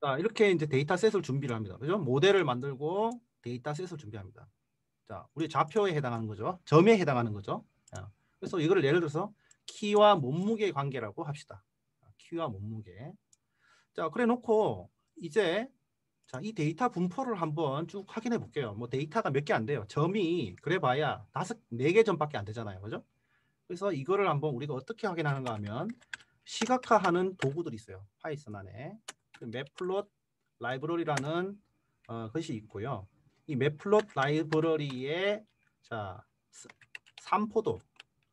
자, 이렇게 이제 데이터셋을 준비를 합니다. 그죠? 모델을 만들고 데이터셋을 준비합니다. 자, 우리 좌표에 해당하는 거죠. 점에 해당하는 거죠. 자, 그래서 이거를 예를 들어서 키와 몸무게 관계라고 합시다. 키와 몸무게. 자, 그래 놓고 이제 자, 이 데이터 분포를 한번 쭉 확인해 볼게요. 뭐 데이터가 몇 개 안 돼요. 점이 그래 봐야 4개 점밖에 안 되잖아요. 그죠? 그래서 이거를 한번 우리가 어떻게 확인하는가 하면 시각화하는 도구들이 있어요. 파이썬 안에. 그 맵플롯 라이브러리라는 것이 있고요. 이 맵플롯 라이브러리에 자, 3포도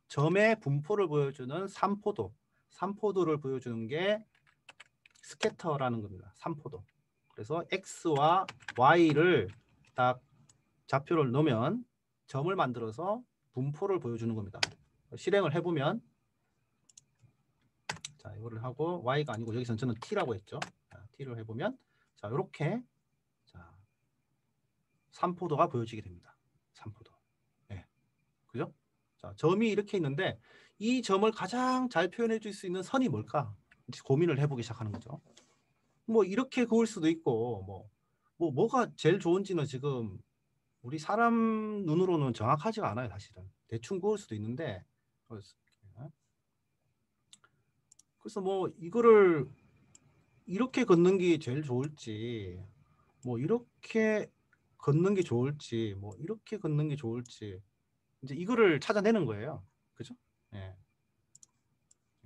점의 분포를 보여주는 3포도를 보여주는 게 스캐터라는 겁니다. 3포도. 그래서 X와 Y를 딱 좌표를 넣으면 점을 만들어서 분포를 보여주는 겁니다. 실행을 해보면 자, 이거를 하고 Y가 아니고 여기서는 저는 T라고 했죠. 자, T를 해보면 자, 이렇게 자, 3포도가 보여지게 됩니다. 3포도. 네. 그죠? 자, 점이 이렇게 있는데 이 점을 가장 잘 표현해 줄 수 있는 선이 뭘까? 고민을 해보기 시작하는 거죠. 뭐 이렇게 그을 수도 있고 뭐가 제일 좋은지는 지금 우리 사람 눈으로는 정확하지가 않아요. 사실은 대충 그을 수도 있는데 그래서 뭐 이거를 이렇게 걷는 게 제일 좋을지 뭐 이렇게 걷는 게 좋을지 뭐 이렇게 걷는 게 좋을지 이제 이거를 찾아내는 거예요. 그죠? 예.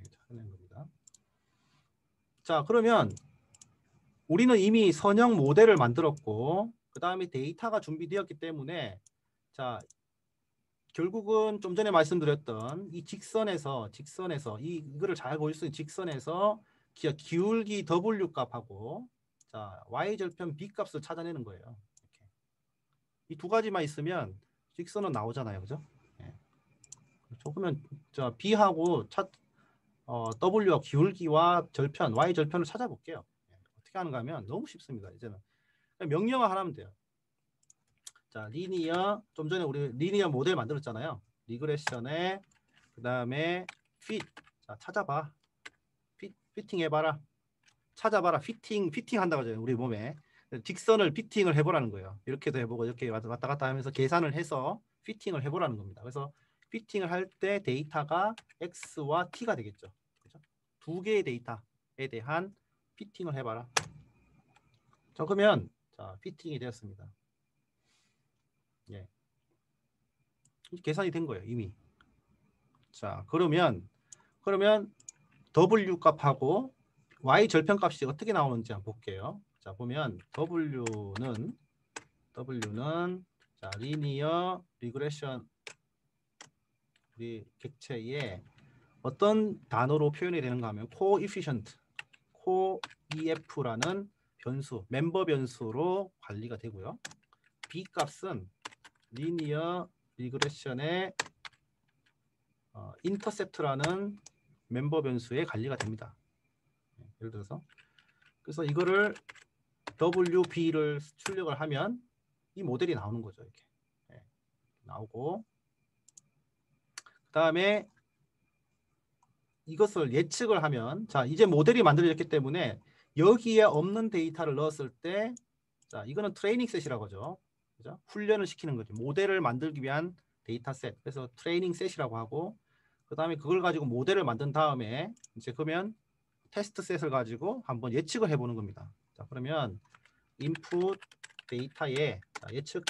찾아내는 겁니다. 자, 그러면 우리는 이미 선형 모델을 만들었고 그 다음에 데이터가 준비되었기 때문에 자, 결국은 좀 전에 말씀드렸던 이 직선에서 이거를 잘 보일 수 있는 직선에서 기울기 W 값하고 자, Y 절편 B 값을 찾아내는 거예요. 이 두 가지만 있으면 직선은 나오잖아요. 그죠? 예. 조금은 저 B하고 W와 기울기와 절편, Y절편을 찾아볼게요. 예. 어떻게 하는가 하면 너무 쉽습니다. 이제는 명령어 하나 하면 돼요. 자, 좀 전에 우리 리니어 모델 만들었잖아요. 리그레션에 그 다음에 fit. 자, 찾아봐. 피팅 해봐라. 찾아봐라. 피팅 한다고 하잖아요. 우리 몸에. 직선을 피팅을 해보라는 거예요. 이렇게도 해보고 이렇게 왔다 갔다 하면서 계산을 해서 피팅을 해보라는 겁니다. 그래서 피팅을 할 때 데이터가 X와 T가 되겠죠. 그렇죠? 두 개의 데이터에 대한 피팅을 해봐라. 자, 그러면 자, 피팅이 되었습니다. 예. 계산이 된 거예요. 이미. 자, 그러면 W 값하고 Y 절편 값이 어떻게 나오는지 한번 볼게요. 자, 보면 W는 자, 리니어 리그레션 우리 객체의 어떤 단어로 표현이 되는가 하면 coefficient, coef라는 변수, 멤버 변수로 관리가 되고요. B 값은 리니어 리그레션의 인터셉트라는 멤버 변수에 관리가 됩니다. 예를 들어서 그래서 이거를 WB를 출력을 하면 이 모델이 나오는 거죠. 이렇게 나오고 그 다음에 이것을 예측을 하면 자, 이제 모델이 만들어졌기 때문에 여기에 없는 데이터를 넣었을 때 자, 이거는 트레이닝 셋이라고 하죠. 그죠? 훈련을 시키는 거죠. 모델을 만들기 위한 데이터 셋. 그래서 트레이닝 셋이라고 하고 그 다음에 그걸 가지고 모델을 만든 다음에 이제 그러면 테스트 셋을 가지고 한번 예측을 해보는 겁니다. 자, 그러면 인풋 데이터에 자, 예측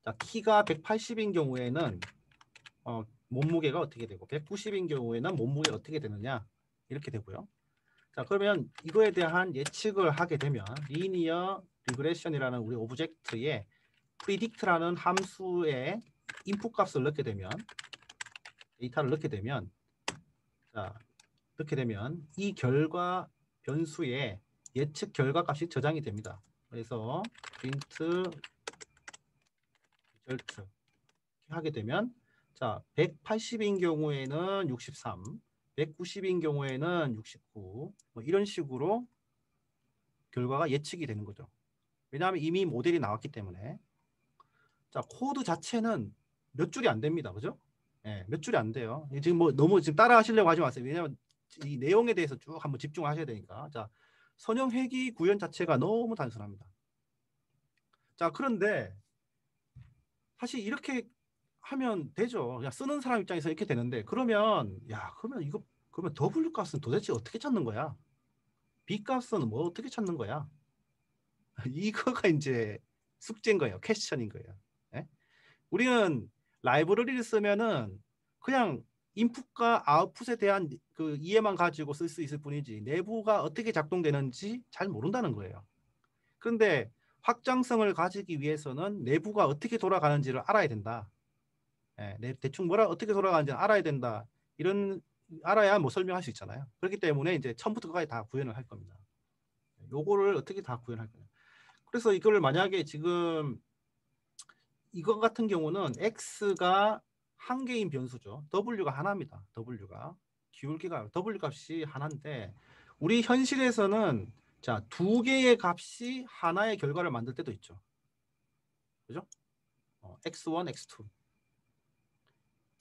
자, 키가 180인 경우에는 몸무게가 어떻게 되고 190인 경우에는 몸무게가 어떻게 되느냐 이렇게 되고요. 자, 그러면 이거에 대한 예측을 하게 되면 리니어 리그레션이라는 우리 오브젝트에 predict라는 함수의 인풋 값을 넣게 되면 데이터를 넣게 되면 자, 이렇게 되면 이 결과 변수에 예측 결과 값이 저장이 됩니다. 그래서 print result 하게 되면 자, 180인 경우에는 63, 190인 경우에는 69, 뭐 이런 식으로 결과가 예측이 되는 거죠. 왜냐하면 이미 모델이 나왔기 때문에. 자, 코드 자체는 몇 줄이 안 됩니다. 그죠? 예, 몇 줄이 안 돼요. 지금 뭐 너무 지금 따라 하시려고 하지 마세요. 왜냐하면 이 내용에 대해서 쭉 한번 집중하셔야 되니까. 자, 선형 회귀 구현 자체가 너무 단순합니다. 자, 그런데 사실 이렇게 하면 되죠. 그냥 쓰는 사람 입장에서 이렇게 되는데, 그러면 그러면 W 값은 도대체 어떻게 찾는 거야? B 값은 뭐 어떻게 찾는 거야? 이거가 이제 숙제인 거예요. 퀘스천인 거예요. 예? 우리는 라이브러리를 쓰면은 그냥 인풋과 아웃풋에 대한 그 이해만 가지고 쓸 수 있을 뿐이지 내부가 어떻게 작동되는지 잘 모른다는 거예요. 그런데 확장성을 가지기 위해서는 내부가 어떻게 돌아가는지를 알아야 된다. 예, 대충 어떻게 돌아가는지 알아야 된다. 이런 알아야 뭐 설명할 수 있잖아요. 그렇기 때문에 이제 처음부터 끝까지 다 구현을 할 겁니다. 요거를 어떻게 다 구현할 거냐. 그래서 이걸 만약에 지금 이거 같은 경우는 x가 한 개인 변수죠. w가 하나입니다. w가 기울기가 w 값이 하나인데 우리 현실에서는 자, 두 개의 값이 하나의 결과를 만들 때도 있죠. 그죠? x1, x2,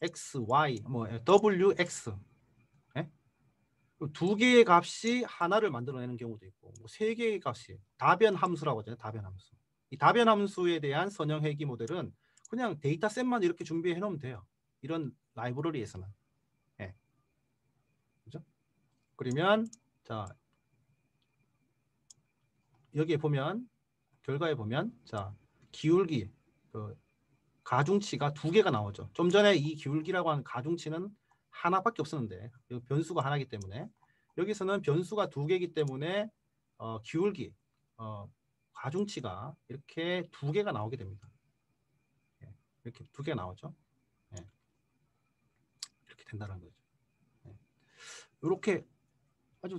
xy, 뭐 wx. 예? 두 개의 값이 하나를 만들어내는 경우도 있고, 뭐 세 개의 값이 다변 함수라고 하잖아요. 다변 함수. 이 다변 함수에 대한 선형 회귀 모델은 그냥 데이터셋만 이렇게 준비해 놓으면 돼요. 이런 라이브러리에서는. 예. 그죠? 그러면 자, 여기에 보면 결과에 보면 자, 기울기 그 가중치가 두 개가 나오죠. 좀 전에 이 기울기라고 하는 가중치는 하나밖에 없었는데 변수가 하나이기 때문에 여기서는 변수가 두 개이기 때문에 기울기 가중치가 이렇게 두 개가 나오게 됩니다. 예, 이렇게 두 개가 나오죠. 예, 이렇게 된다는 거죠. 예, 이렇게 아주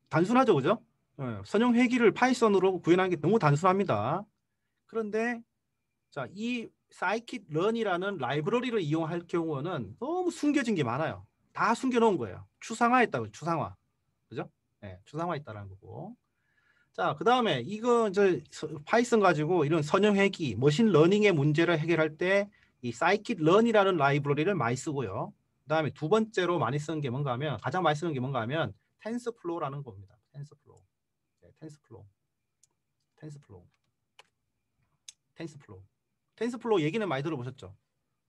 단순하죠, 그죠? 예, 선형 회귀를 파이썬으로 구현하는 게 너무 단순합니다. 그런데 자, 이 scikit-learn이라는 라이브러리를 이용할 경우는 너무 숨겨진 게 많아요. 다 숨겨놓은 거예요. 추상화했다고, 추상화. 그죠? 네, 추상화했다라는 거고. 자, 그 다음에 이거 이제 파이썬 가지고 이런 선형 회귀, 머신 러닝의 문제를 해결할 때 이 scikit-learn이라는 라이브러리를 많이 쓰고요. 그 다음에 두 번째로 많이 쓰는 게 뭔가 하면, 가장 많이 쓰는 게 뭔가 하면 TensorFlow라는 겁니다. TensorFlow. 네, TensorFlow. TensorFlow. TensorFlow. 텐스플로우 얘기는 많이 들어보셨죠?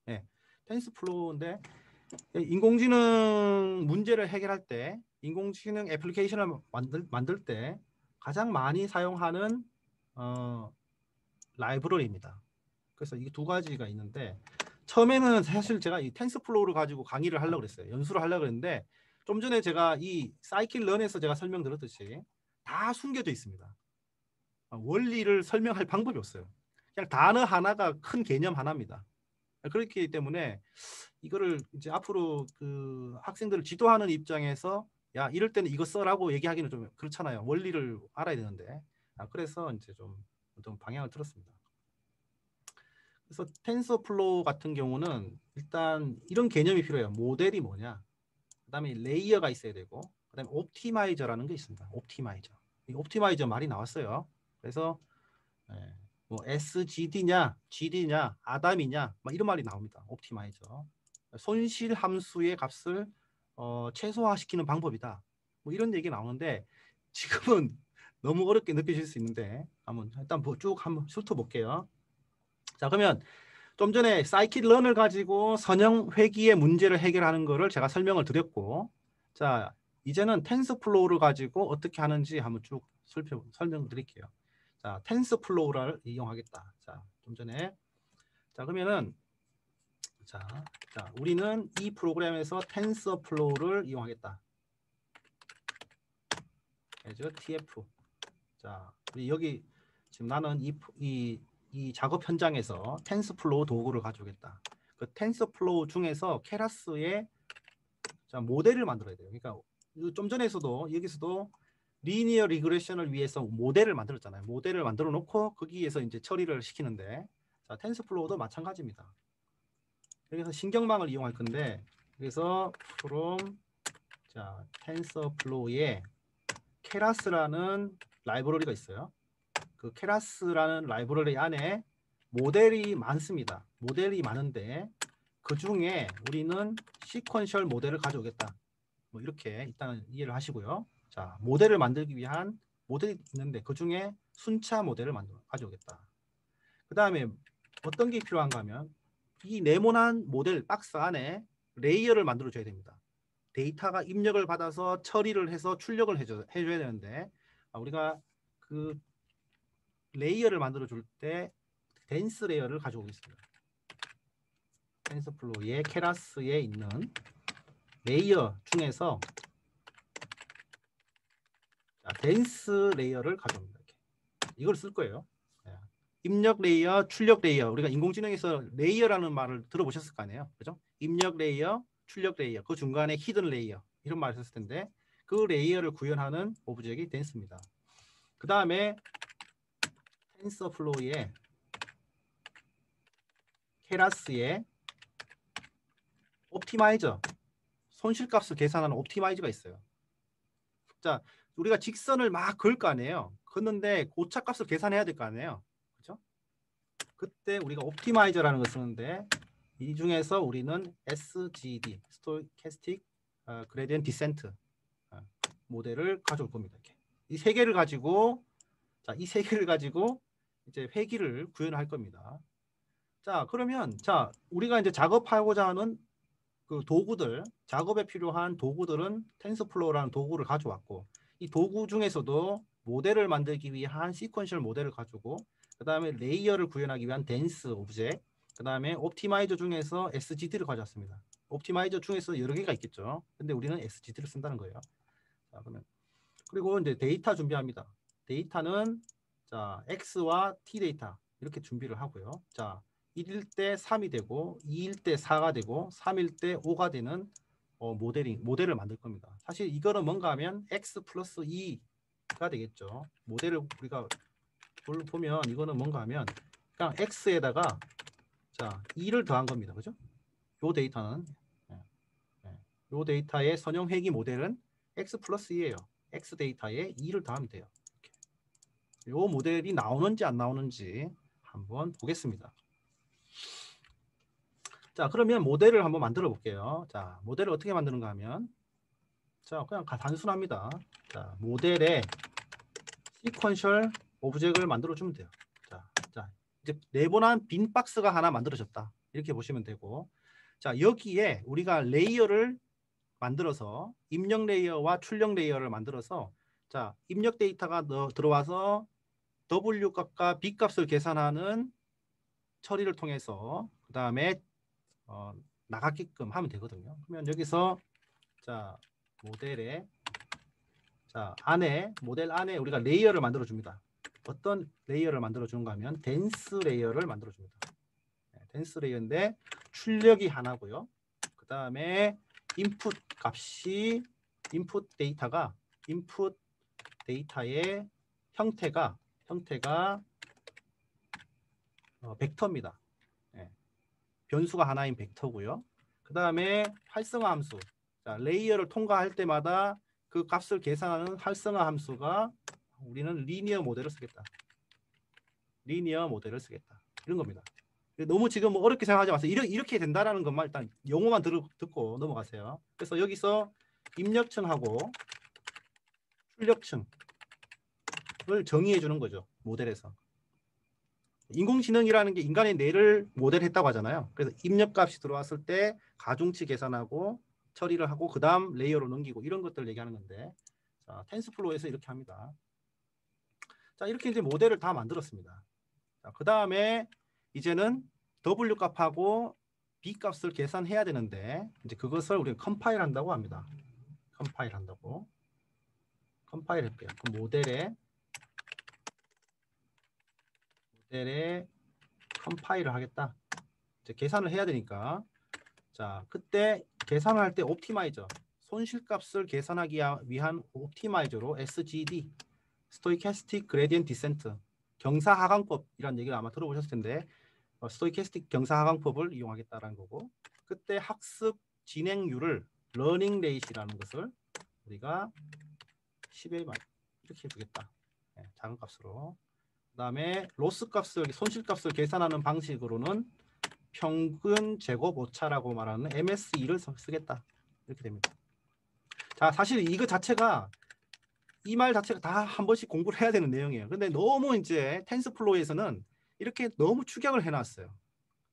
예. 텐스플로우인데 인공지능 문제를 해결할 때 인공지능 애플리케이션을 만들 때 가장 많이 사용하는 라이브러리입니다. 그래서 이 두 가지가 있는데 처음에는 사실 제가 이 텐스플로우를 가지고 강의를 하려고 그랬어요. 연수를 하려고 했는데 좀 전에 제가 이 사이킷런에서 제가 설명드렸듯이 다 숨겨져 있습니다. 원리를 설명할 방법이 없어요. 그냥 단어 하나가 큰 개념 하나입니다. 그렇기 때문에 이거를 이제 앞으로 그 학생들을 지도하는 입장에서 야, 이럴 때는 이거 써라고 얘기하기는 좀 그렇잖아요. 원리를 알아야 되는데. 그래서 이제 좀 방향을 틀었습니다. 그래서 텐서플로우 같은 경우는 일단 이런 개념이 필요해요. 모델이 뭐냐? 그다음에 레이어가 있어야 되고, 그다음에 옵티마이저라는 게 있습니다. 옵티마이저. 이 옵티마이저 말이 나왔어요. 그래서 뭐 SGD냐, GD냐, 아담이냐, 막 이런 말이 나옵니다. 옵티마이저. 손실 함수의 값을 최소화시키는 방법이다. 뭐 이런 얘기 나오는데 지금은 너무 어렵게 느껴질 수 있는데 한번 일단 쭉 한번 훑어볼게요. 자, 그러면 좀 전에 사이킷런을 가지고 선형 회귀의 문제를 해결하는 거를 제가 설명을 드렸고, 자, 이제는 텐서플로우를 가지고 어떻게 하는지 한번 쭉 설명드릴게요. 자, 텐서플로우를 이용하겠다. 자, 좀 전에 자, 그러면은 자, 우리는 이 프로그램에서 텐서플로우를 이용하겠다. 그래서 TF. 자, 우리 여기 지금 나는 이 작업 현장에서 텐서플로우 도구를 가져오겠다. 그 텐서플로우 중에서 케라스의 자, 모델을 만들어야 돼요. 그러니까 좀 전에서도 여기서도 리니어 리그레션을 위해서 모델을 만들었잖아요. 모델을 만들어 놓고 거기에서 이제 처리를 시키는데 자, 텐서플로우도 마찬가지입니다. 여기서 신경망을 이용할 건데 그래서 from 자, 텐서플로우에 케라스라는 라이브러리가 있어요. 그 케라스라는 라이브러리 안에 모델이 많습니다. 모델이 많은데 그 중에 우리는 시퀀셜 모델을 가져오겠다. 뭐 이렇게 일단 이해를 하시고요. 자, 모델을 만들기 위한 모델이 있는데 그 중에 순차 모델을 가져오겠다. 그 다음에 어떤 게 필요한가 하면 이 네모난 모델 박스 안에 레이어를 만들어줘야 됩니다. 데이터가 입력을 받아서 처리를 해서 출력을 해줘야 되는데 우리가 그 레이어를 만들어줄 때 덴스 레이어를 가져오겠습니다. 텐서플로우의 케라스에 있는 레이어 중에서 덴스 레이어를 가져옵니다. 이렇게. 이걸 쓸 거예요. 입력 레이어, 출력 레이어. 우리가 인공지능에서 레이어라는 말을 들어보셨을 거 아니에요. 그죠? 입력 레이어, 출력 레이어. 그 중간에 히든 레이어. 이런 말을 썼을 텐데 그 레이어를 구현하는 오브젝이 덴스입니다. 그 다음에 텐서플로우의 케라스에 옵티마이저, 손실값을 계산하는 옵티마이저가 있어요. 자, 우리가 직선을 막 그을 거 아니에요. 긋는데 고차값을 계산해야 될 거 아니에요. 그렇죠? 그때 우리가 옵티마이저라는 걸 쓰는데 이 중에서 우리는 SGD, 스토캐스틱 그레디언트 디센트 모델을 가져올 겁니다. 이렇게. 이 세 개를 가지고 이 세 개를 가지고 이제 회기를 구현할 겁니다. 자, 그러면 우리가 이제 작업하고자 하는 그 도구들, 작업에 필요한 도구들은 텐서플로우라는 도구를 가져왔고 이 도구 중에서도 모델을 만들기 위한 시퀀셜 모델을 가지고 그 다음에 레이어를 구현하기 위한 덴스 오브젝트, 그 다음에 옵티마이저 중에서 SGD를 가져왔습니다. 옵티마이저 중에서 여러 개가 있겠죠. 근데 우리는 SGD를 쓴다는 거예요. 자, 그러면 그리고 이제 데이터 준비합니다. 데이터는 X와 T 데이터 이렇게 준비를 하고요. 1일 때 3이 되고 2일 때 4가 되고 3일 때 5가 되는 모델을 만들 겁니다. 사실 이거는 뭔가 하면 X 플러스 2가 되겠죠. 모델을 우리가 보면 이거는 뭔가 하면 그냥 X에다가 2를 더한 겁니다. 그죠? 요 데이터는 요 데이터의 선형 회귀 모델은 X 플러스 2예요. X 데이터에 2를 더하면 돼요. 요 모델이 나오는지 안 나오는지 한번 보겠습니다. 자, 그러면 모델을 한번 만들어 볼게요. 모델을 어떻게 만드는가 하면 그냥 단순합니다. 모델에 시퀀셜 오브젝트를 만들어 주면 돼요. 이제 네모난 빈 박스가 하나 만들어졌다. 이렇게 보시면 되고 여기에 우리가 레이어를 만들어서 입력 레이어와 출력 레이어를 만들어서 입력 데이터가 들어와서 W 값과 B 값을 계산하는 처리를 통해서 그 다음에 나가게끔 하면 되거든요. 그러면 여기서 모델에 모델 안에 우리가 레이어를 만들어 줍니다. 어떤 레이어를 만들어 주는가 하면 덴스 레이어를 만들어 줍니다. 덴스 레이어인데 출력이 하나고요. 그 다음에 인풋 값이 인풋 데이터의 형태가 벡터입니다. 변수가 하나인 벡터고요. 그 다음에 활성화 함수. 레이어를 통과할 때마다 그 값을 계산하는 활성화 함수가 우리는 리니어 모델을 쓰겠다. 이런 겁니다. 너무 지금 어렵게 생각하지 마세요. 이렇게 된다라는 것만 일단 용어만 듣고 넘어가세요. 그래서 여기서 입력층하고 출력층을 정의해 주는 거죠. 모델에서. 인공지능이라는 게 인간의 뇌를 모델했다고 하잖아요. 그래서 입력값이 들어왔을 때 가중치 계산하고 처리를 하고 그 다음 레이어로 넘기고 이런 것들을 얘기하는 건데 텐스플로우에서 이렇게 합니다. 이렇게 이제 모델을 다 만들었습니다. 그 다음에 이제는 W 값하고 B 값을 계산해야 되는데 이제 그것을 우리가 컴파일 한다고 합니다. 컴파일 할게요. 그 모델에 컴파일을 하겠다. 이제 계산을 해야 되니까 그때 계산을 할 때 옵티마이저 손실값을 계산하기 위한 옵티마이저로 SGD 스토이캐스틱 그레디언트 디센트 경사하강법이라는 얘기를 아마 들어보셨을 텐데 스토이캐스틱 경사하강법을 이용하겠다라는 거고 그때 학습 진행률을 러닝 레이시라는 것을 우리가 10에 이렇게 해주겠다. 작은 값으로. 그 다음에 로스 값을 손실값을 계산하는 방식으로는 평균 제곱 오차라고 말하는 MSE를 쓰겠다. 이렇게 됩니다. 사실 이거 자체가 이 말 자체가 다 한 번씩 공부를 해야 되는 내용이에요. 근데 너무 이제 텐스플로우에서는 이렇게 너무 축약을 해놨어요.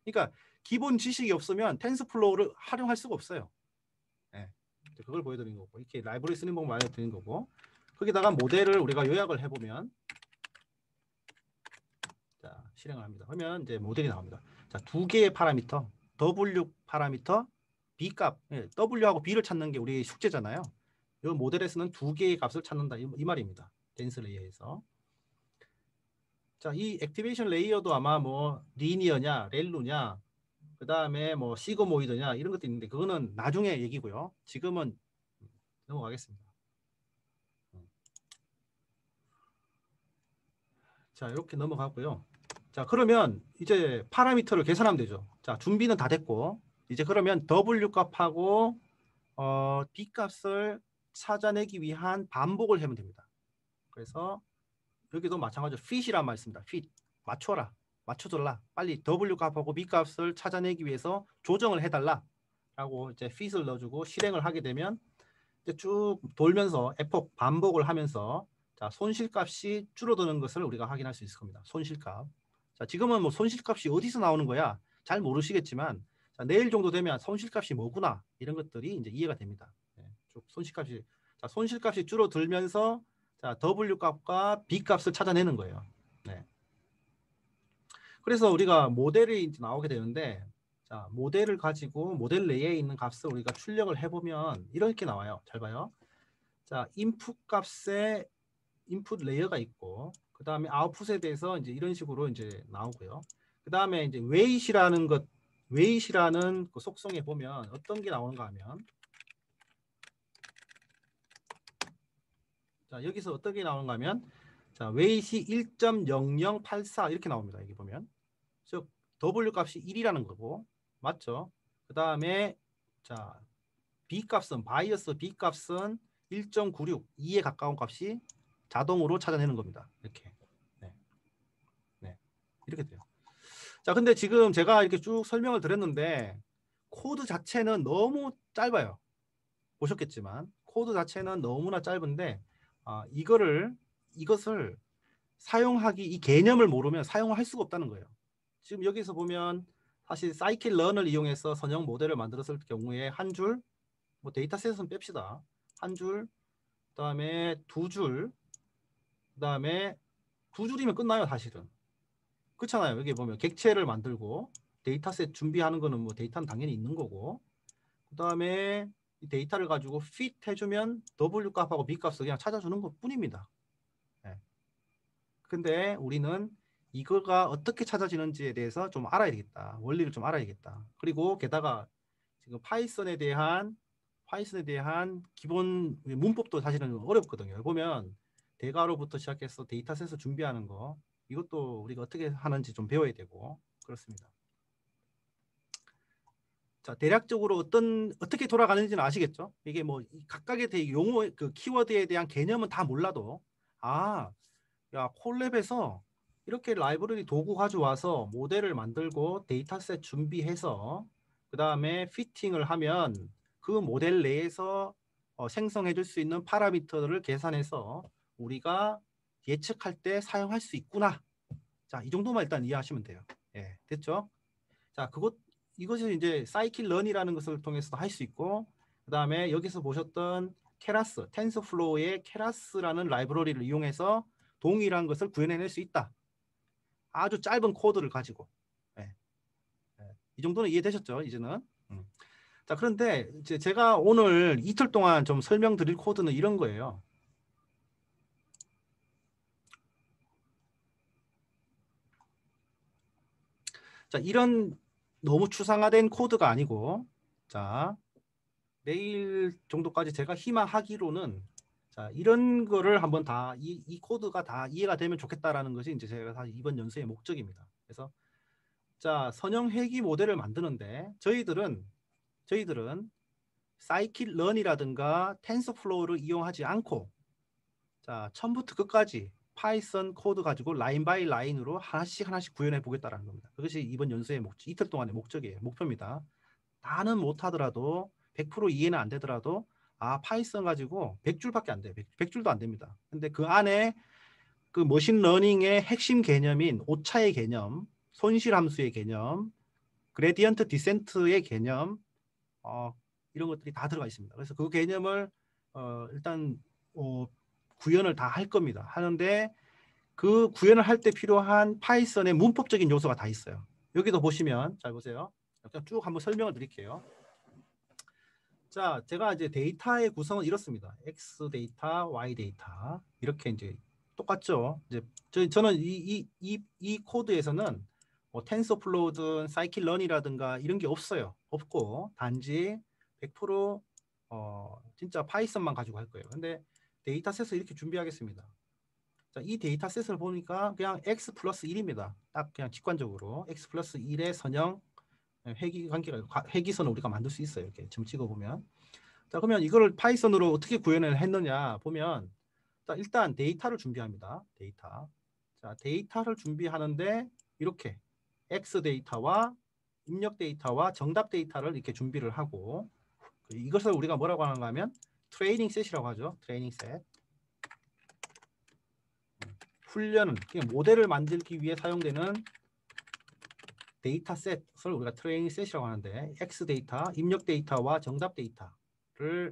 그러니까 기본 지식이 없으면 텐스플로우를 활용할 수가 없어요. 네. 그걸 보여드린 거고, 이렇게 라이브러리 쓰는 방법 알려드린 거고, 거기다가 모델을 우리가 요약을 해보면, 자 실행을 합니다. 그러면 이제 모델이 나옵니다. 자, 두 개의 파라미터, W 파라미터, B 값, 예, W하고 B를 찾는 게 우리 숙제잖아요. 이 모델에서는 두 개의 값을 찾는다, 이 말입니다. 댄스 레이어에서. 자, 이 액티베이션 레이어도 아마 뭐 리니어냐, 렐루냐, 그 다음에 뭐 시그모이드냐 이런 것도 있는데 그거는 나중에 얘기고요. 지금은 넘어가겠습니다. 자, 이렇게 넘어가고요. 자, 그러면 이제 파라미터를 계산하면 되죠. 자, 준비는 다 됐고 이제 그러면 W 값하고 B 값을 찾아내기 위한 반복을 하면 됩니다. 그래서 여기도 마찬가지로 fit이란 말 씁니다. fit, 맞춰라, 맞춰줘라, 빨리 W 값하고 B 값을 찾아내기 위해서 조정을 해달라 라고 이제 fit을 넣어주고 실행을 하게 되면 이제 쭉 돌면서 에폭 반복을 하면서 자, 손실값이 줄어드는 것을 우리가 확인할 수 있을 겁니다. 손실값. 자, 지금은 뭐 손실값이 어디서 나오는 거야? 잘 모르시겠지만 자, 내일 정도 되면 손실값이 뭐구나 이런 것들이 이제 이해가 됩니다. 네, 쭉 손실값이 자, 손실값이 줄어들면서 자, W 값과 B 값을 찾아내는 거예요. 네. 그래서 우리가 모델이 이제 나오게 되는데 자, 모델을 가지고 모델 내에 있는 값을 우리가 출력을 해보면 이렇게 나와요. 잘 봐요. 자, 인풋 값에 인풋 레이어가 있고 그 다음에 아웃풋에 대해서 이제 이런 식으로 이제 나오고요. 그 다음에 이제 웨이트라는 그 속성에 보면 어떤 게 나오는가 하면 자, 여기서 어떤 게 나오는가 하면 자, 웨이트이 1.0084 이렇게 나옵니다. 여기 보면 즉 W 값이 1이라는 거고 맞죠? 그 다음에 자, B 값은 바이어스 B 값은 1.96 2에 가까운 값이 자동으로 찾아내는 겁니다. 이렇게. 네. 네. 이렇게 돼요. 자, 근데 지금 제가 이렇게 쭉 설명을 드렸는데 코드 자체는 너무 짧아요. 보셨겠지만 코드 자체는 너무나 짧은데 이것을 사용하기 이 개념을 모르면 사용할 수가 없다는 거예요. 지금 여기서 보면 사실 사이클 런을 이용해서 선형 모델을 만들었을 경우에 한 줄, 뭐 데이터셋은 뺍시다. 한 줄, 그다음에 두 줄, 그다음에 두 줄이면 끝나요, 사실은. 그렇잖아요. 여기 보면 객체를 만들고 데이터셋 준비하는 거는 뭐 데이터는 당연히 있는 거고 그다음에 이 데이터를 가지고 fit 해주면 W 값하고 B 값을 그냥 찾아주는 것 뿐입니다. 네. 근데 우리는 이거가 어떻게 찾아지는지에 대해서 좀 알아야 되겠다. 원리를 좀 알아야겠다. 그리고 게다가 지금 파이썬에 대한 기본 문법도 사실은 어렵거든요. 보면 대괄호부터 시작해서 데이터셋을 준비하는 거 이것도 우리가 어떻게 하는지 좀 배워야 되고 그렇습니다. 자, 대략적으로 어떻게 돌아가는지는 아시겠죠? 이게 뭐 각각의 용어 그 키워드에 대한 개념은 다 몰라도 야, 콜랩에서 이렇게 라이브러리 도구 가져와서 모델을 만들고 데이터셋 준비해서 그 다음에 피팅을 하면 그 모델 내에서 생성해 줄 수 있는 파라미터를 계산해서 우리가 예측할 때 사용할 수 있구나. 자, 이 정도만 일단 이해하시면 돼요. 예, 됐죠? 자, 이것이 이제 사이클 런이라는 것을 통해서도 할 수 있고 그 다음에 여기서 보셨던 케라스, 텐서플로우의 케라스라는 라이브러리를 이용해서 동일한 것을 구현해낼 수 있다. 아주 짧은 코드를 가지고. 네. 네. 이 정도는 이해되셨죠? 이제는. 자, 그런데 이제 제가 오늘 이틀 동안 좀 설명드릴 코드는 이런 거예요. 자, 이런 너무 추상화된 코드가 아니고 자, 내일 정도까지 제가 희망하기로는 자, 이런 거를 한번 이 코드가 다 이해가 되면 좋겠다라는 것이 이제 제가 사실 이번 연수의 목적입니다. 그래서 자, 선형 회귀 모델을 만드는데 저희들은 사이킷 런이라든가 텐서플로우를 이용하지 않고 자, 처음부터 끝까지 파이썬 코드 가지고 라인 바이 라인으로 하나씩 구현해 보겠다라는 겁니다. 그것이 이번 연수의 이틀 동안의 목적이에요. 목표입니다. 다는 못하더라도 100% 이해는 안 되더라도 아, 파이썬 가지고 100줄밖에 안 돼요. 100줄도 안 됩니다. 근데 그 안에 그 머신러닝의 핵심 개념인 오차의 개념, 손실함수의 개념, 그레디언트 디센트의 개념, 이런 것들이 다 들어가 있습니다. 그래서 그 개념을 일단 구현을 다 할 겁니다. 하는데 그 구현을 할 때 필요한 파이썬의 문법적인 요소가 다 있어요. 여기도 보시면 잘 보세요. 쭉 한번 설명을 드릴게요. 자, 제가 이제 데이터의 구성은 이렇습니다. X 데이터, Y 데이터 이렇게 이제 똑같죠. 이제 저는 이 코드에서는 뭐 텐서플로우든 사이클런이라든가 이런 게 없어요. 없고 단지 100% 진짜 파이썬만 가지고 할 거예요. 근데 데이터셋을 이렇게 준비하겠습니다. 자, 이 데이터셋을 보니까 그냥 x 플러스 1입니다. 딱 그냥 직관적으로 x 플러스 1의 선형 회귀 관계가 회귀선을 우리가 만들 수 있어요. 이렇게 점 찍어보면. 자, 그러면 이거를 파이썬으로 어떻게 구현을 했느냐 보면, 자, 일단 데이터를 준비합니다. 데이터. 자, 데이터를 준비하는데 이렇게 x 데이터와 입력 데이터와 정답 데이터를 이렇게 준비를 하고, 이것을 우리가 뭐라고 하는가 하면 트레이닝 셋이라고 하죠. 트레이닝 셋. 훈련은 그냥 모델을 만들기 위해 사용되는 데이터 셋을 우리가 트레이닝 셋이라고 하는데, X 데이터, 입력 데이터와 정답 데이터를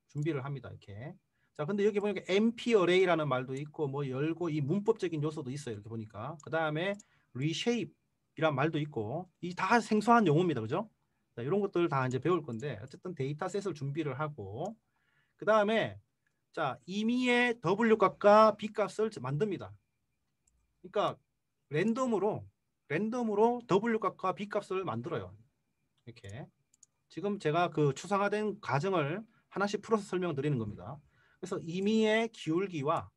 준비를 합니다. 이렇게. 자, 근데 여기 보니까 MP 어레이라는 말도 있고 뭐 열고 이 문법적인 요소도 있어요. 이렇게 보니까. 그다음에 reshape이란 말도 있고, 이 다 생소한 용어입니다. 그죠? 자, 이런 것들 다 이제 배울 건데, 어쨌든 데이터 셋을 준비를 하고, 그다음에 자, 임의의 W 값과 B 값을 만듭니다. 그러니까 랜덤으로 W 값과 B 값을 만들어요. 이렇게. 지금 제가 그 추상화된 가정을 하나씩 풀어서 설명드리는 겁니다. 그래서 임의의 기울기와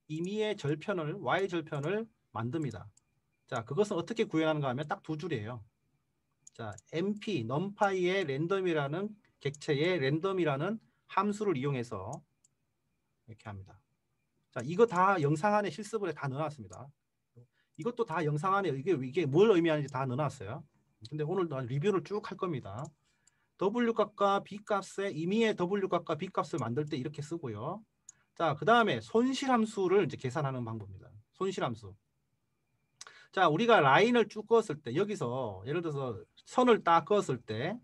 임의의 절편을 y 절편을 만듭니다. 자, 그것은 어떻게 구현하는가 하면 딱 두 줄이에요. 자, np numpy의 랜덤이라는 객체의 랜덤이라는 함수를 이용해서 이렇게 합니다. 자, 이거 다 영상 안에 실습을 다 넣어놨습니다. 이것도 다 영상 안에 이게 뭘 의미하는지 다 넣어놨어요. 근데 오늘 리뷰를 쭉 할 겁니다. W 값과 B 값의 임의의 W 값과 B 값을 만들 때 이렇게 쓰고요. 자, 그 다음에 손실함수를 이제 계산하는 방법입니다. 손실함수. 자, 우리가 라인을 쭉 그었을 때 여기서 예를 들어서 선을 딱 그었을 때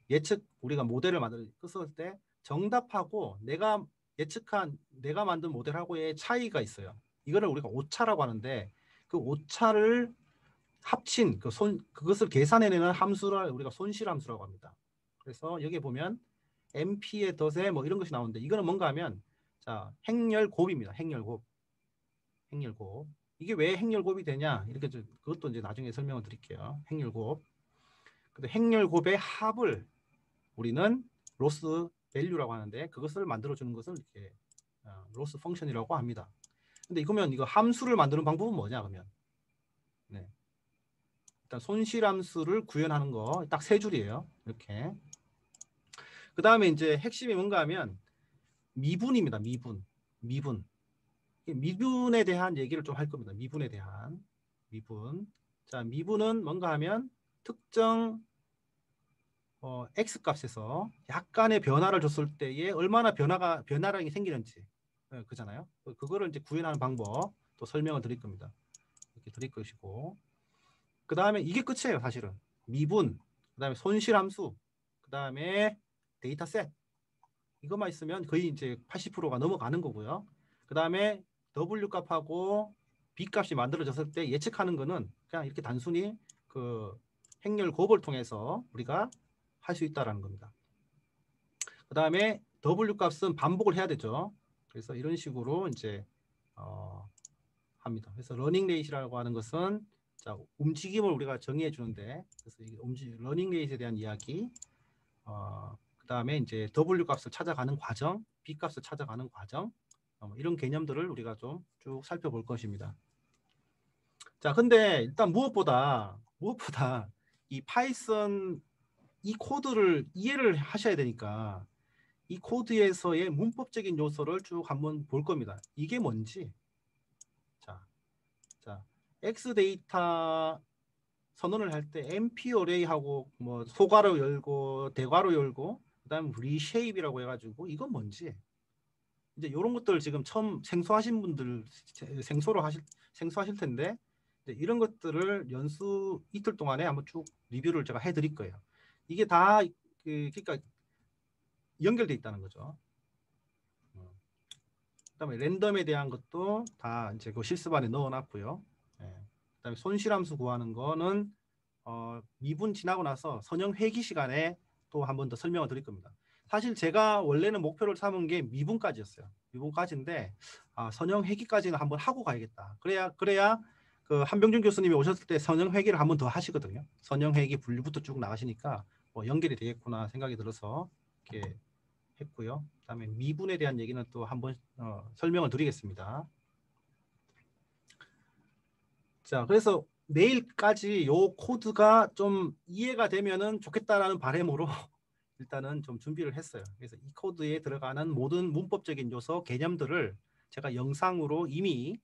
예측 우리가 모델을 그었을 때 정답하고 내가 예측한 내가 만든 모델하고의 차이가 있어요. 이거를 우리가 오차라고 하는데, 그 오차를 합친 그것을 계산해내는 함수를 우리가 손실함수라고 합니다. 그래서 여기 보면 MP의 덫에 뭐 이런 것이 나오는데, 이거는 뭔가 하면 자, 행렬곱입니다. 행렬곱. 이게 왜 행렬곱이 되냐? 이렇게 그것도 이제 나중에 설명을 드릴게요. 행렬곱. 근데 행렬곱의 합을 우리는 로스 밸류라고 하는데, 그것을 만들어 주는 것을 이렇게 로스 펑션이라고 합니다. 근데 이거 함수를 만드는 방법은 뭐냐 그러면? 네. 일단 손실함수를 구현하는 거 딱 세 줄이에요. 이렇게. 그 다음에 이제 핵심이 뭔가 하면 미분입니다. 미분에 대한 얘기를 좀 할 겁니다. 미분에 대한 미분. 자, 미분은 뭔가 하면 특정 x 값에서 약간의 변화를 줬을 때에 얼마나 변화량이 생기는지, 그잖아요. 그거를 이제 구현하는 방법 또 설명을 드릴 겁니다. 이렇게 드릴 것이고, 그 다음에 이게 끝이에요. 사실은 미분, 그 다음에 손실함수, 그 다음에 데이터셋, 이것만 있으면 거의 이제 80%가 넘어가는 거고요. 그 다음에 W 값하고 B 값이 만들어졌을 때 예측하는 거는 그냥 이렇게 단순히 그 행렬 곱을 통해서 우리가 할 수 있다라는 겁니다. 그 다음에 W 값은 반복을 해야 되죠. 그래서 이런 식으로 이제 합니다. 그래서 러닝 레이트라고 하는 것은 자, 움직임을 우리가 정의해 주는데, 그래서 이 러닝 레이트에 대한 이야기, 그 다음에 이제 W 값을 찾아가는 과정, B 값을 찾아가는 과정, 이런 개념들을 우리가 좀 쭉 살펴볼 것입니다. 자, 근데 일단 무엇보다 이 파이썬 이 코드를 이해를 하셔야 되니까 이 코드에서의 문법적인 요소를 쭉 한번 볼 겁니다. 이게 뭔지. 자, X 데이터 선언을 할 때 MP 어레이하고 뭐 소괄호 열고 대괄호 열고 그다음 reshape이라고 해가지고 이건 뭔지 이제 이런 것들 지금 처음 생소하신 분들 생소하실 텐데 이런 것들을 연수 이틀 동안에 한번 쭉 리뷰를 제가 해드릴 거예요. 이게 다 그러니까 연결돼 있다는 거죠. 그다음에 랜덤에 대한 것도 다 이제 그 실습안에 넣어놨고요. 그다음에 손실함수 구하는 거는 미분 지나고 나서 선형 회기 시간에 또 한 번 더 설명을 드릴 겁니다. 사실 제가 원래는 목표를 삼은 게 미분까지였어요. 미분까지인데 선형 회기까지는 한번 하고 가야겠다. 그래야 그 한병준 교수님이 오셨을 때 선형 회기를 한번 더 하시거든요. 선형 회기 분류부터 쭉 나가시니까 뭐 연결이 되겠구나 생각이 들어서 이렇게 했고요. 그다음에 미분에 대한 얘기는 또 한번 설명을 드리겠습니다. 자, 그래서 내일까지 요 코드가 좀 이해가 되면은 좋겠다라는 바람으로 일단은 좀 준비를 했어요. 그래서 이 코드에 들어가는 모든 문법적인 요소, 개념들을 제가 영상으로 이미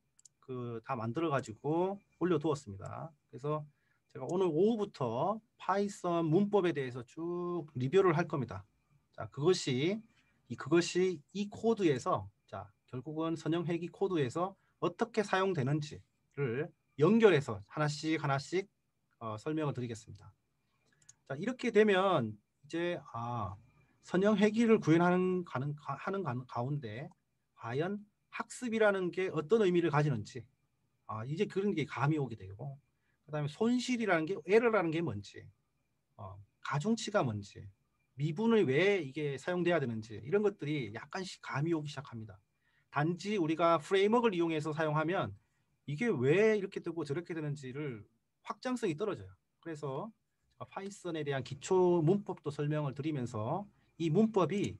다 만들어 가지고 올려두었습니다. 그래서 제가 오늘 오후부터 파이썬 문법에 대해서 쭉 리뷰를 할 겁니다. 자, 그것이 이 코드에서 자, 결국은 선형회기 코드에서 어떻게 사용되는지를 연결해서 하나씩 설명을 드리겠습니다. 자, 이렇게 되면 이제 선형회기를 구현하는 가운데 과연 학습이라는 게 어떤 의미를 가지는지 이제 그런 게 감이 오게 되고, 그다음에 손실이라는 게 에러라는 게 뭔지, 가중치가 뭔지, 미분을 왜 이게 사용돼야 되는지 이런 것들이 약간씩 감이 오기 시작합니다. 단지 우리가 프레임워크를 이용해서 사용하면 이게 왜 이렇게 되고 저렇게 되는지를 확장성이 떨어져요. 그래서 파이썬에 대한 기초 문법도 설명을 드리면서 이 문법이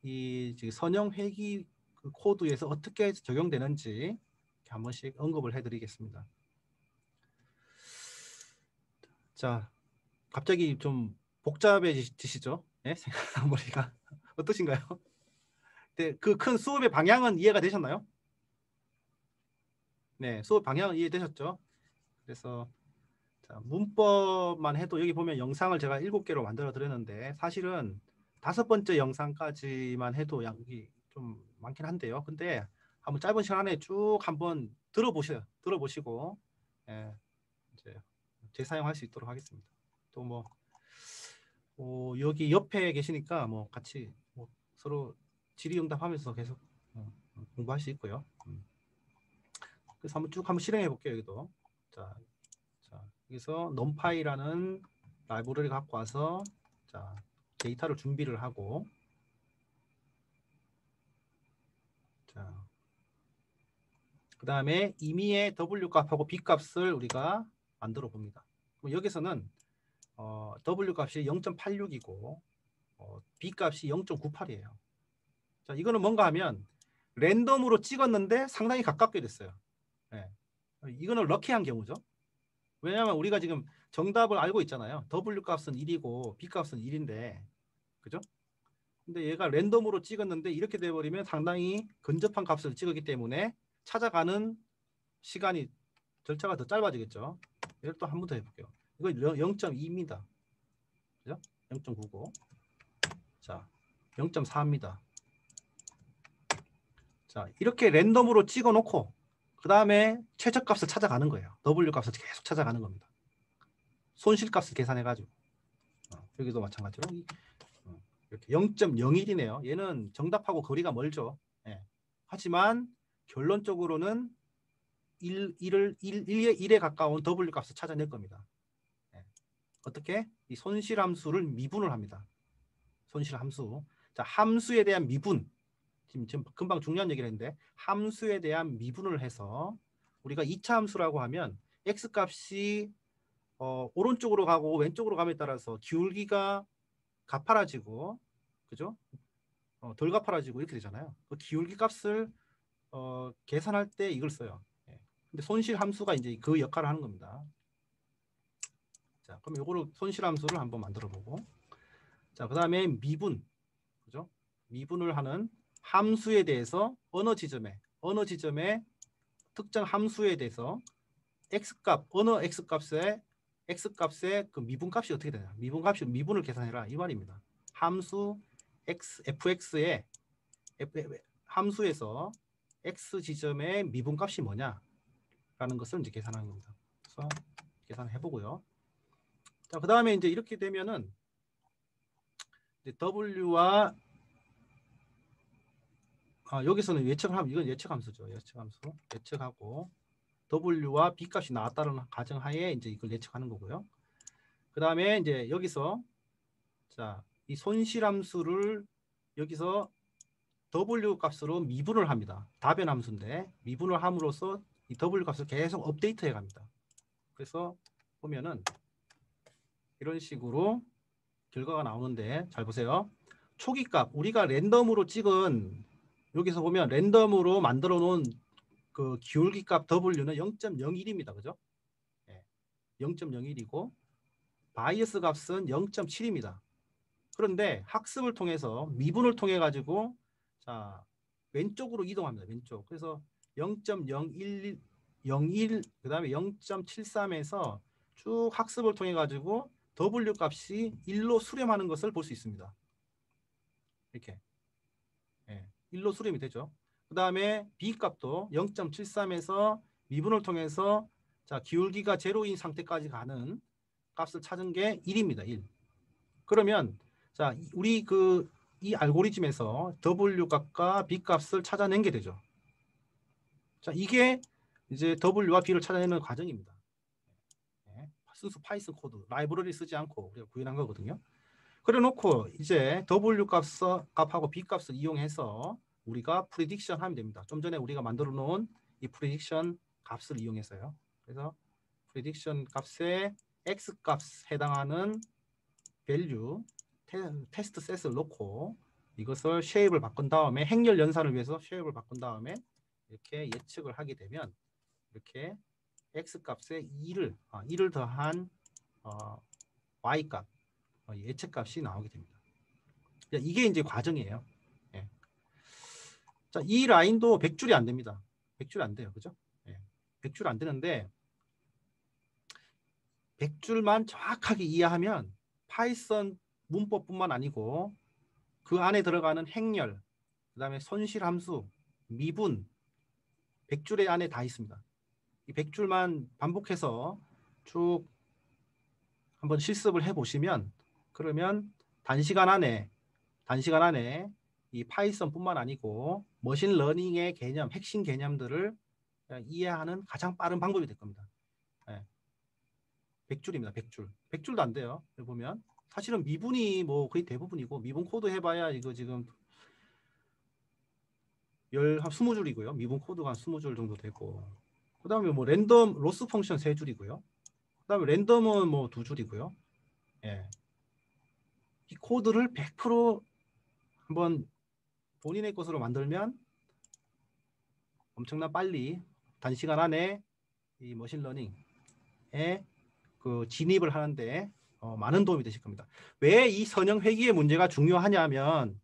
이 선형 회기 코드에서 어떻게 적용되는지 한 번씩 언급을 해드리겠습니다. 자, 갑자기 좀 복잡해지시죠? 네? 머리가 어떠신가요? 네, 그 큰 수업의 방향은 이해가 되셨나요? 네, 수업 방향은 이해되셨죠? 그래서 자, 문법만 해도 여기 보면 영상을 제가 7개로 만들어 드렸는데 사실은 5번째 영상까지만 해도 양이 좀 많긴 한데요. 근데 한번 짧은 시간 안에 쭉 한번 들어보시고 이제 재사용할 수 있도록 하겠습니다. 또 여기 옆에 계시니까 뭐 같이 뭐 서로 질의응답하면서 계속 공부할 수 있고요. 그래서 한번 실행해 볼게요. 여기도 자, 여기서 numpy라는 라이브러리를 갖고 와서 자, 데이터를 준비를 하고 자, 그 다음에 임의의 w 값하고 b 값을 우리가 만들어 봅니다. 그럼 여기서는 w 값이 0.86이고 b 값이 0.98이에요. 자, 이거는 뭔가 하면 랜덤으로 찍었는데 상당히 가깝게 됐어요. 네. 이거는 럭키한 경우죠. 왜냐하면 우리가 지금 정답을 알고 있잖아요. W 값은 1이고 B 값은 1인데 그죠? 근데 얘가 랜덤으로 찍었는데 이렇게 돼버리면 상당히 근접한 값을 찍었기 때문에 찾아가는 시간이 절차가 더 짧아지겠죠. 이걸 또 한 번 더 해볼게요. 이거 0.2입니다. 그죠? 0.99. 자, 0.4입니다. 자, 이렇게 랜덤으로 찍어놓고 그 다음에 최저값을 찾아가는 거예요. W 값을 계속 찾아가는 겁니다. 손실값을 계산해가지고 여기도 마찬가지로 이렇게 0.01이네요. 얘는 정답하고 거리가 멀죠. 예. 하지만 결론적으로는 1에 가까운 W 값을 찾아낼 겁니다. 예. 어떻게? 이 손실 함수를 미분을 합니다. 손실 함수. 자, 함수에 대한 미분. 지금 금방 중요한 얘기를 했는데 함수에 대한 미분을 해서 우리가 2차 함수라고 하면 x 값이 오른쪽으로 가고 왼쪽으로 감에 따라서 기울기가 가파라지고 그죠? 덜 가파라지고 이렇게 되잖아요. 그 기울기 값을 계산할 때 이걸 써요. 예. 근데 손실 함수가 이제 그 역할을 하는 겁니다. 자, 그럼 요거를 손실 함수를 한번 만들어 보고 자, 그다음에 미분. 그죠? 미분을 하는 함수에 대해서 어느 지점에 특정 함수에 대해서 x값 어느 x값의 그 미분값이 어떻게 되냐? 미분을 계산해라 이 말입니다. 함수 fx의 함수에서 x 지점의 미분값이 뭐냐라는 것을 이제 계산하는 겁니다. 그래서 계산해 보고요. 자, 그 다음에 이제 이렇게 되면은 이제 w와 여기서는 예측을 하면 이건 예측 함수죠. 예측 함수 예측하고 w와 b 값이 나왔다는 가정하에 이제 이걸 예측하는 거고요. 그 다음에 이제 여기서 자, 이 손실함수를 여기서 w 값으로 미분을 합니다. 다변 함수인데 미분을 함으로써 이 w 값을 계속 업데이트해 갑니다. 그래서 보면은 이런 식으로 결과가 나오는데 잘 보세요. 초기값 우리가 랜덤으로 찍은 여기서 보면 랜덤으로 만들어 놓은 그 기울기값 w는 0.01입니다. 그죠? 네. 0.01이고 바이어스 값은 0.7입니다. 그런데 학습을 통해서 미분을 통해 가지고 자 왼쪽으로 이동합니다. 왼쪽. 그래서 0.01, 01 그다음에 0.73에서 쭉 학습을 통해 가지고 W 값이 1로 수렴하는 것을 볼 수 있습니다. 이렇게. 예, 1로 수렴이 되죠. 그다음에 B 값도 0.73에서 미분을 통해서 자 기울기가 제로인 상태까지 가는 값을 찾은 게 1입니다. 1. 그러면 자 우리 이 알고리즘에서 W 값과 B 값을 찾아낸 게 되죠. 자 이게 이제 W와 B를 찾아내는 과정입니다. 네, 순수 파이썬 코드 라이브러리 쓰지 않고 우리가 구현한 거거든요. 그래놓고 이제 W 값하고 B 값을 이용해서 우리가 프리딕션 하면 됩니다. 좀 전에 우리가 만들어 놓은 이 프리딕션 값을 이용해서요. 그래서 프리딕션 값에 X 값 해당하는 밸류 테스트 셋을 놓고 이것을 쉐입을 바꾼 다음에 행렬 연산을 위해서 쉐입을 바꾼 다음에 이렇게 예측을 하게 되면 이렇게 x 값에 2를 더한 y 값 예측 값이 나오게 됩니다. 이게 이제 과정이에요. 예. 자, 이 라인도 100줄이 안 됩니다. 100줄 안 돼요. 그죠? 예. 100줄 안 되는데 100줄만 정확하게 이해하면 파이썬 문법뿐만 아니고 그 안에 들어가는 행렬, 그다음에 손실함수, 미분 100줄의 안에 다 있습니다. 이 100줄만 반복해서 쭉 한번 실습을 해보시면 그러면 단시간 안에 이 파이썬뿐만 아니고 머신러닝의 개념, 핵심 개념들을 이해하는 가장 빠른 방법이 될 겁니다. 네. 100줄입니다. 100줄. 100줄도 안 돼요. 여기 보면 사실은 미분이 뭐 거의 대부분이고 미분 코드 해봐야 이거 지금 한 20줄이고요. 미분 코드가 한 20줄 정도 되고 그 다음에 뭐 랜덤 로스 펑션 3줄이고요. 그 다음에 랜덤은 뭐 2줄이고요. 예. 이 코드를 100% 한번 본인의 것으로 만들면 엄청난 빨리 단시간 안에 이 머신러닝에 그 진입을 하는데 많은 도움이 되실 겁니다. 왜 이 선형 회귀의 문제가 중요하냐면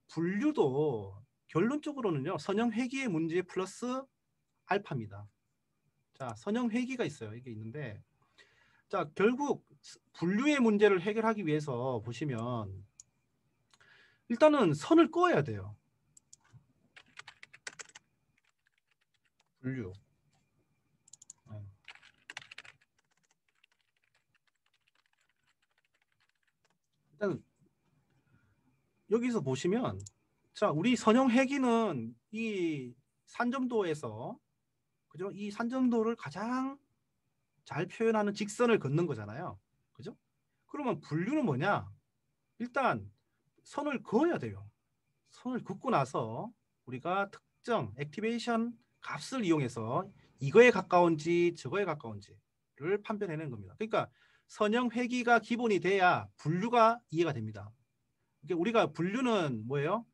분류도 결론적으로는요. 선형 회귀의 문제 플러스 알파입니다. 자, 선형 회귀가 있어요. 이게 있는데 자, 결국 분류의 문제를 해결하기 위해서 보시면 일단은 선을 그어야 돼요. 분류. 일단 여기서 보시면 자, 우리 선형 회귀는 이 산점도에서 그죠? 이 산점도를 가장 잘 표현하는 직선을 긋는 거잖아요. 그죠? 그러면 분류는 뭐냐? 일단 선을 그어야 돼요. 선을 긋고 나서 우리가 특정 액티베이션 값을 이용해서 이거에 가까운지 저거에 가까운지를 판별해내는 겁니다. 그러니까 선형 회귀가 기본이 돼야 분류가 이해가 됩니다. 그러니까 우리가 분류는 뭐예요?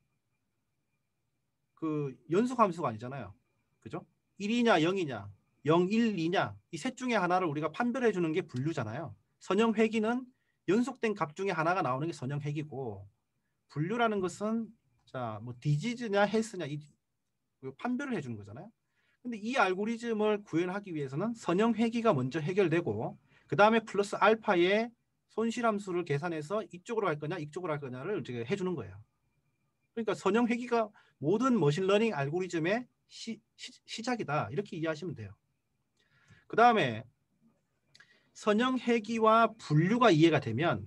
그 연속 함수가 아니잖아요. 그죠? 1이냐 0이냐 0, 1, 2냐 이 셋 중에 하나를 우리가 판별해 주는 게 분류잖아요. 선형 회귀는 연속된 값 중에 하나가 나오는 게 선형 회귀고 분류라는 것은 자, 뭐 디지즈냐 헬스냐 이 판별을 해 주는 거잖아요. 근데 이 알고리즘을 구현하기 위해서는 선형 회귀가 먼저 해결되고 그다음에 플러스 알파의 손실함수를 계산해서 이쪽으로 갈 거냐 이쪽으로 갈 거냐를 이제 해 주는 거예요. 그러니까 선형 회귀가 모든 머신러닝 알고리즘의 시작이다. 이렇게 이해하시면 돼요. 그 다음에 선형 회귀와 분류가 이해가 되면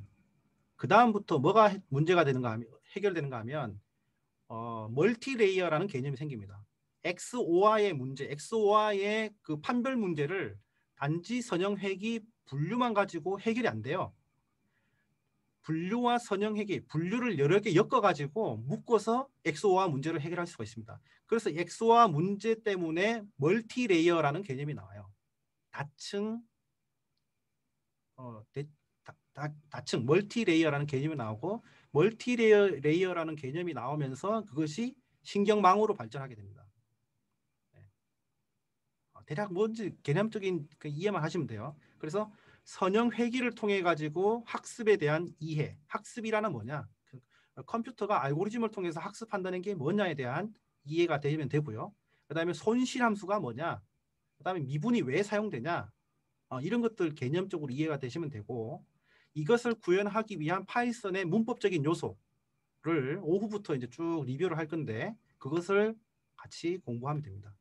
그 다음부터 뭐가 문제가 되는가 하면 해결되는가 하면 멀티 레이어라는 개념이 생깁니다. XOR의 문제, XOR의 그 판별 문제를 단지 선형 회귀 분류만 가지고 해결이 안 돼요. 분류와 선형 회귀, 분류를 여러 개 엮어가지고 묶어서 XOR 문제를 해결할 수가 있습니다. 그래서 XOR 문제 때문에 멀티 레이어라는 개념이 나와요. 다층 다층 멀티 레이어라는 개념이 나오고 멀티 레이어라는 개념이 나오면서 그것이 신경망으로 발전하게 됩니다. 네. 대략 뭔지 개념적인 그 이해만 하시면 돼요. 그래서 선형 회귀를 통해 가지고 학습에 대한 이해, 학습이라는 뭐냐? 컴퓨터가 알고리즘을 통해서 학습한다는 게 뭐냐에 대한 이해가 되면 되고요. 그다음에 손실함수가 뭐냐? 그다음에 미분이 왜 사용되냐? 이런 것들 개념적으로 이해가 되시면 되고 이것을 구현하기 위한 파이썬의 문법적인 요소를 오후부터 이제 쭉 리뷰를 할 건데 그것을 같이 공부하면 됩니다.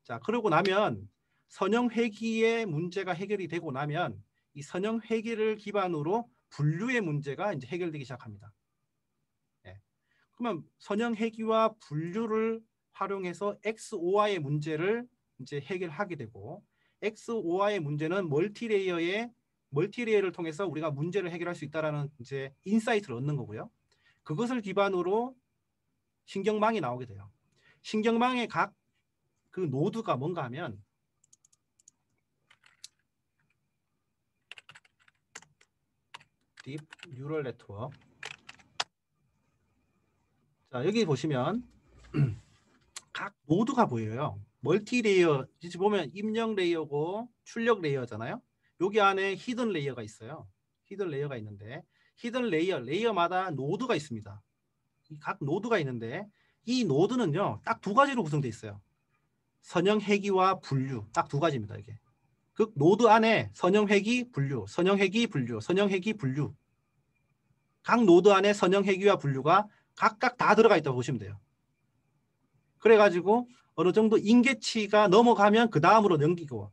자, 그러고 나면 선형 회귀의 문제가 해결이 되고 나면 이 선형 회귀를 기반으로 분류의 문제가 이제 해결되기 시작합니다. 네. 그러면 선형 회귀와 분류를 활용해서 XOR의 문제를 이제 해결하게 되고 XOR의 문제는 멀티레이어를 통해서 우리가 문제를 해결할 수 있다라는 이제 인사이트를 얻는 거고요. 그것을 기반으로 신경망이 나오게 돼요. 신경망의 각 그 노드가 뭔가 하면 딥 뉴럴 네트워크. 자, 여기 보시면 각 노드가 보여요. 멀티 레이어 보면 입력 레이어고 출력 레이어잖아요. 여기 안에 히든 레이어가 있어요. 히든 레이어가 있는데 히든 레이어마다 노드가 있습니다. 각 노드가 있는데 이 노드는요 딱 두 가지로 구성되어 있어요. 선형 회귀와 분류 딱 두 가지입니다. 이게 그 노드 안에 선형 회귀 분류, 선형 회귀 분류, 선형 회귀 분류 각 노드 안에 선형 회귀와 분류가 각각 다 들어가 있다고 보시면 돼요. 그래가지고 어느 정도 인계치가 넘어가면 그 다음으로 넘기고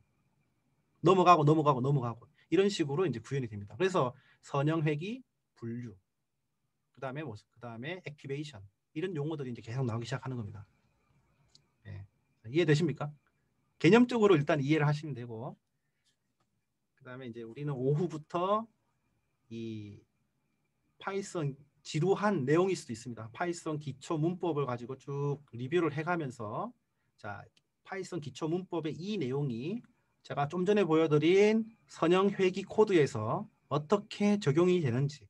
넘어가고 이런 식으로 이제 구현이 됩니다. 그래서 선형 회귀 분류 그다음에 액티베이션 이런 용어들이 이제 계속 나오기 시작하는 겁니다. 네. 이해되십니까? 개념적으로 일단 이해를 하시면 되고 그다음에 이제 우리는 오후부터 이 파이썬 지루한 내용일 수도 있습니다. 파이썬 기초 문법을 가지고 쭉 리뷰를 해가면서 자 파이썬 기초 문법의 이 내용이 제가 좀 전에 보여드린 선형 회귀 코드에서 어떻게 적용이 되는지를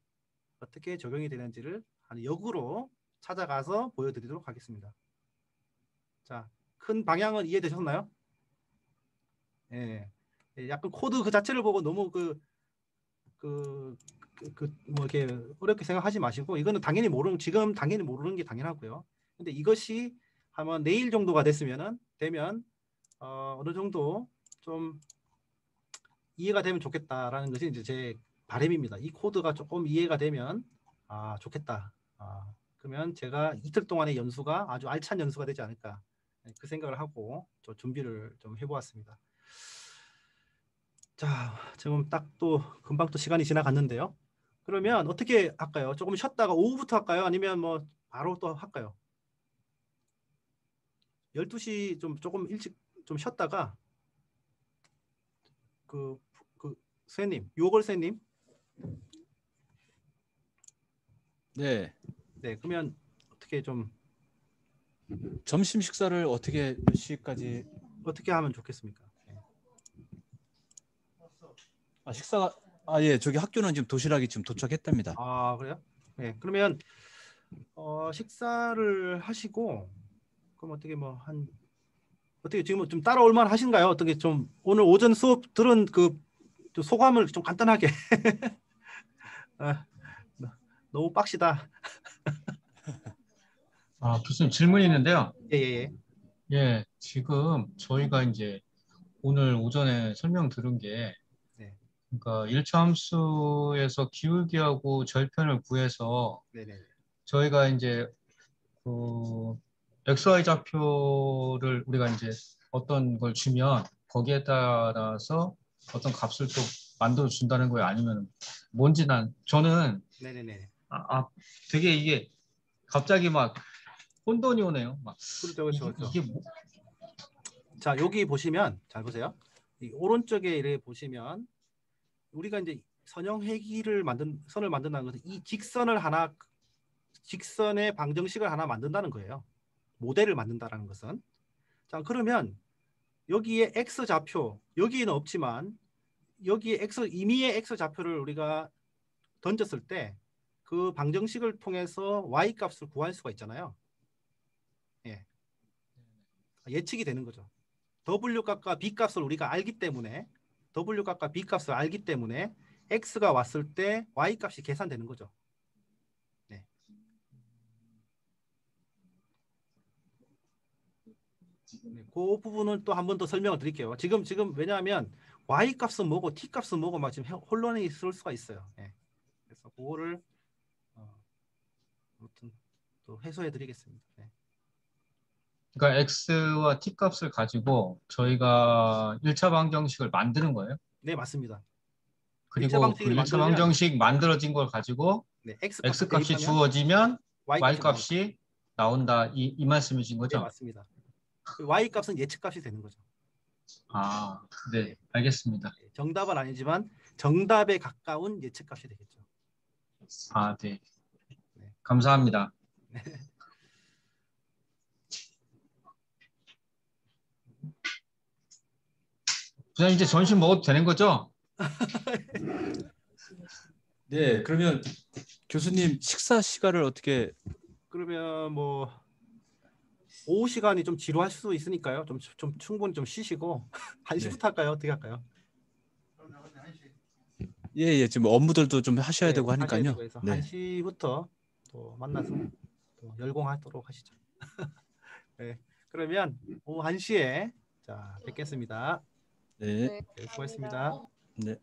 역으로 찾아가서 보여드리도록 하겠습니다. 자, 큰 방향은 이해되셨나요? 예. 약간 코드 그 자체를 보고 너무 뭐 이렇게 어렵게 생각하지 마시고 이거는 지금 당연히 모르는 게 당연하고요. 근데 이것이 아마 내일 정도가 되면 어느 정도 좀 이해가 되면 좋겠다라는 것이 이제 제 바람입니다. 이 코드가 조금 이해가 되면 좋겠다. 그러면 제가 이틀 동안의 연수가 아주 알찬 연수가 되지 않을까 그 생각을 하고 저 준비를 좀 해보았습니다. 자, 지금 딱 또 금방 또 시간이 지나갔는데요. 그러면 어떻게 할까요? 조금 쉬었다가 오후부터 할까요? 아니면 뭐 바로 또 할까요? 12시 조금 일찍 좀 쉬었다가 선생님, 유월 선생님. 네. 네, 그러면 어떻게 좀 점심 식사를 어떻게 몇 시까지 어떻게 하면 좋겠습니까? 네. 식사가 예, 저기 학교는 지금 도시락이 지금 도착했답니다. 그래요? 네, 그러면 식사를 하시고 그럼 어떻게 지금 좀 따라올 만 하신가요? 어떻게 좀 오늘 오전 수업 들은 그 소감을 좀 간단하게. 너무 빡시다. 교수님 질문이 있는데요. 예. 예, 지금 저희가 이제 오늘 오전에 설명 들은 게 네. 그러니까 1차 함수에서 기울기하고 절편을 구해서 네네. 저희가 이제 그 XY 좌표를 우리가 이제 어떤 걸 주면 거기에 따라서 어떤 값을 또 만들어 준다는 거예요? 아니면 뭔지 저는 네네네. 되게 이게 갑자기 막 혼돈이 오네요. 막 그렇죠, 그렇죠, 그렇죠. 이게 뭐, 자, 여기 보시면 잘 보세요. 이 오른쪽에 이렇게 보시면 우리가 이제 선을 만든다는 것은 이 직선의 방정식을 하나 만든다는 거예요. 모델을 만든다라는 것은. 자, 그러면 여기에 x 좌표, 여기에는 없지만 여기에 임의의 x 좌표를 우리가 던졌을 때 그 방정식을 통해서 y 값을 구할 수가 있잖아요. 예. 예측이 되는 거죠. W 값과 B 값을 우리가 알기 때문에 W 값과 B 값을 알기 때문에 X가 왔을 때 Y 값이 계산되는 거죠. 네. 네, 그 부분은 또 한 번 더 설명을 드릴게요. 지금 왜냐하면 Y 값은 뭐고 T 값은 뭐고 막 지금 혼란이 있을 수가 있어요. 네. 그래서 그거를 아무튼 또 해소해 드리겠습니다. 네. 그러니까 X와 T 값을 가지고 저희가 1차 방정식을 만드는 거예요. 네, 맞습니다. 1차 그리고 그 방정식을 1차 만들면 방정식 만들어진 걸 가지고 네, X X 값을 값이 대입하면 주어지면 Y Y 값이 나옵니다. 값이 나온다. 이 말씀이신 네, 거죠? 맞습니다. Y 값은 예측 값이 되는 거죠. 네, 알겠습니다. 정답은 아니지만 정답에 가까운 예측 값이 되겠죠. 네. 네. 감사합니다. 그냥 이제 점심 먹어도 되는 거죠? 네, 그러면 교수님 식사 시간을 어떻게 그러면 뭐 오후 시간이 좀 지루할 수도 있으니까요. 좀 충분히 좀 쉬시고 1시부터 할까요? 어떻게 할까요? 예, 지금 업무들도 좀 하셔야 네, 되고 하셔야 하니까요. 되고 해서 네. 1시부터 또 만나서 또 열공하도록 하시죠. 네. 그러면 오후 1시에 자, 뵙겠습니다. 네. 네, 수고했습니다. 네.